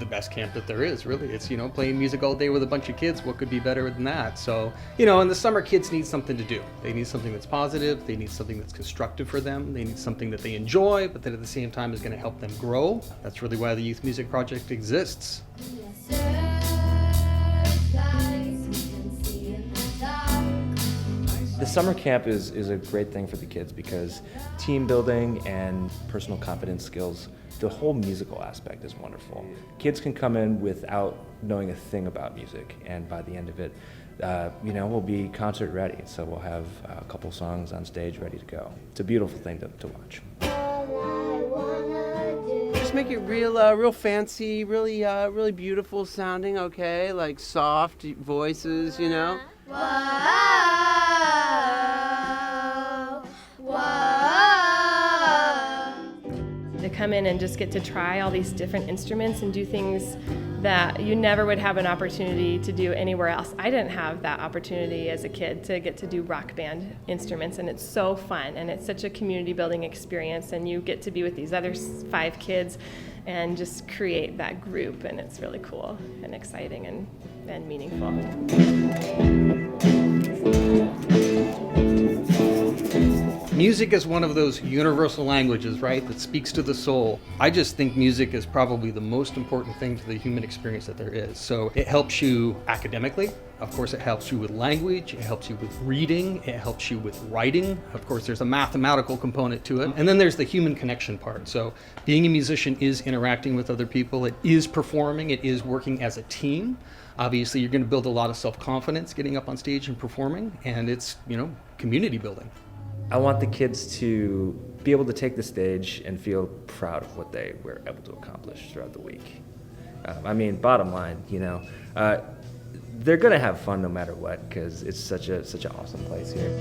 Best camp that there is, really. It's, playing music all day with a bunch of kids. What could be better than that? So, in the summer, kids need something to do. They need something that's positive. They need something that's constructive for them. They need something that they enjoy, but that at the same time is going to help them grow. That's really why the Youth Music Project exists. The summer camp is a great thing for the kids because team building and personal confidence skills, the whole musical aspect is wonderful. Kids can come in without knowing a thing about music, and by the end of it, we'll be concert ready. So we'll have a couple songs on stage ready to go. It's a beautiful thing to watch. Just make it real fancy, really beautiful sounding. Okay, like soft voices, Whoa, whoa. To come in and just get to try all these different instruments and do things that you never would have an opportunity to do anywhere else. I didn't have that opportunity as a kid to get to do rock band instruments, and it's so fun, and it's such a community building experience, and you get to be with these other 5 kids and just create that group, and it's really cool and exciting and meaningful. Music is one of those universal languages, right, that speaks to the soul. I just think music is probably the most important thing to the human experience that there is. So it helps you academically. Of course, it helps you with language. It helps you with reading. It helps you with writing. Of course, there's a mathematical component to it. And then there's the human connection part. So being a musician is interacting with other people. It is performing. It is working as a team. Obviously, you're going to build a lot of self-confidence getting up on stage and performing. And it's, community building. I want the kids to be able to take the stage and feel proud of what they were able to accomplish throughout the week. Bottom line, they're gonna have fun no matter what because it's such an awesome place here.